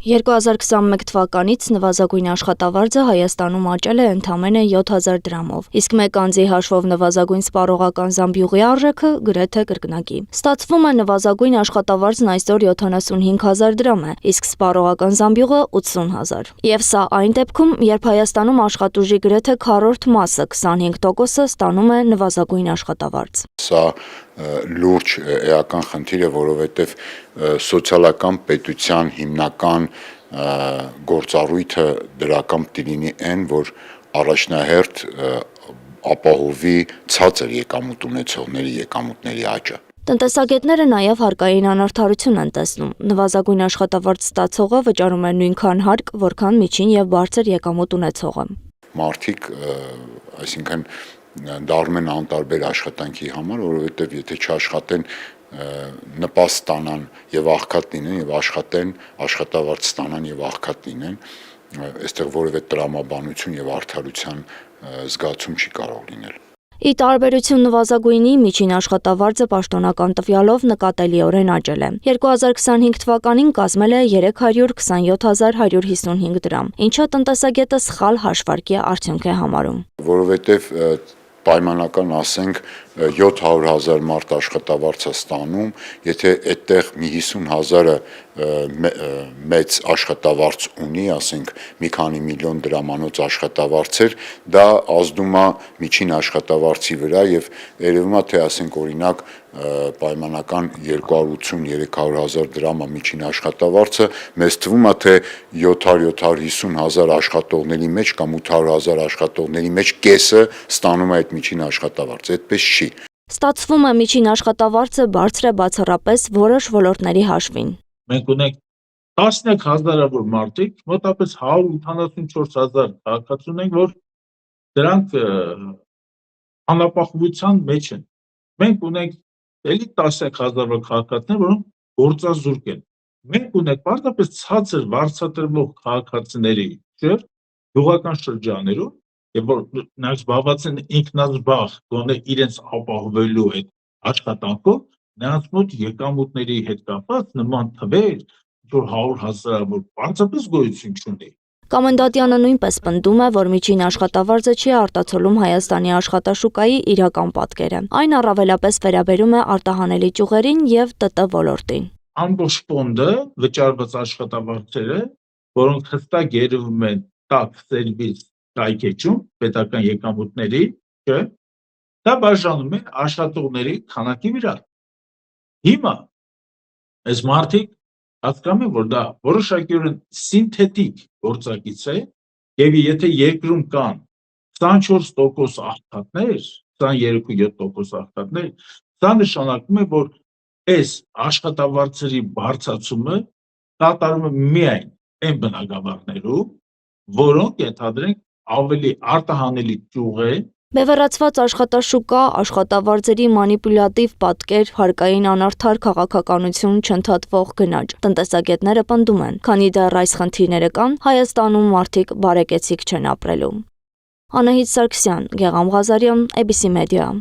2021 թվականից նվազագույն աշխատավարձը Հայաստանում աճել է ընդամենը 7000 դրամով, իսկ մեկ անձի հաշվով նվազագույն սպառողական զամբյուղի արժեքը գրեթե կրկնակի։ Ստացվում է նվազագույն աշխատավարձն այսօր 75000 դրամ է, իսկ սպառողական զամբյուղը 80000։ Եվ սա այն դեպքում, երբ Հայաստանում աշխատուժի գրեթե քառորդ մասը 25%-ը ստանում է նվազագույն աշխատավարձ։ Սա լուրջ էական խնդիր է, որովհետև սոցիալական պետության հիմնական գործառույթը դրական պիտի լինի այն, որ առաջնահերթ ապահովի ցածր եկամուտ ունեցողների եկամուտների աճը։ Տնտեսագետները նաև հարկային անարդարություն են տեսնում։ Նվազագույն աշխատավարձ ստացողը վճարում է նույնքան հարկ, որքան միջին եւ բարձր եկամուտ ունեցողը։ Մարդիկ, այսինքն դառնում են անտարբեր աշխատանքի համար, որովհետև եթե չաշխատեն, նպաստ ստանան եւ աղքատ լինեն եւ աշխատեն, աշխատավարձ ստանան եւ աղքատ լինեն, այստեղ որևէ տրամաբանություն եւ արդարության զգացում չի կարող լինել։ Ի տարբերություն նվազագույնի, միջին աշխատավարձը պաշտոնական տվյալով նկատելիորեն աճել է։ 2025 թվականին կազմել է 327155 դրամ, ինչը տնտեսագետը սխալ հաշվարկի արդյունք է համարում։ Որովհետև պայմանական ասենք 700,000 մարդ աշխատավարձ է ստանում, եթե այդտեղ մի 50,000-ը մեծ աշխատավարձ ունի, ասենք մի քանի միլիոն դրամանոց աշխատավարձեր, դա ազդում է միջին աշխատավարձի վրա եւ երևում է թե ասենք օրինակ պայմանական 280-300,000 դրամ է միջին աշխատավարձը, մեզ թվում է թե 700-750,000 աշխատողների մեջ կամ 800,000 աշխատողների մեջ կեսը ստանում է այդ միջին աշխատավարձը, այդպես չի։ Ստացվում է միջին աշխատավարձը բարձր է բացառապես որոշ ոլորտների հաշվին։ Մենք ունենք 13000-ավոր մարդիկ, մոտավորապես 184,000 քաղաքացի ունենք, որ դրանք անապահովության մեջ են։ Մենք ունենք էլի 10000-ավոր քաղաքացիներ, որոնք գործազուրկ են։ Մենք ունենք պարզապես ցածր վարձատրվող քաղաքացիների շերտ գյուղական շրջաներում, եւ որ նրանք զբաղված են ինքնազբաղ, գոնե իրենց ապահովելու այդ աշխատանքով, նրանց մոտ եկամուտների հետ կապված նման թվեր, որ 100,000-ավոր պարզապես գոյություն չունի։ Կամենդատյանը նույնպես պնդում է, որ միջին աշխատավարձը չի արտացոլում Հայաստանի աշխատաշուկայի իրական պատկերը։ Այն առավելապես վերաբերում է արտահանելի ճյուղերին եւ ՏՏ ոլորտին։ Ամբողջ ֆոնդը վճարված աշխատավարձերը, որոնք հստակ երևում են տաք սերվիս կայքեջում պետական եկամուտների, չէ, դա բաժանում է աշխատողների քանակի վրա։ Հիմա այս մարդիկ հասկանում են, որ դա որոշակիորեն սինթետիկ գործակից է, եւ եթե երկրում կան 24% աղքատներ, 23-7% աղքատներ, դա նշանակում է, որ այս աշխատավարձերի բարձրացումը կատարում է միայն այն բնագավառներում, որոնք ենթադրենք ավելի արտահանելի ճյուղ է։ Բևեռացված աշխատաշուկա, աշխատավարձերի մանիպուլյատիվ պատկեր, հարկային անարդար քաղաքականություն, չընդհատվող գնաճ։ Տնտեսագետները պնդում են, քանի դեռ այս խնդիրները կան, Հայաստանում մարդիկ բարեկեցիկ չեն ապրելու։ Անահիտ Սարգսյան, Գեղամ Ղազարյան, ABC Media։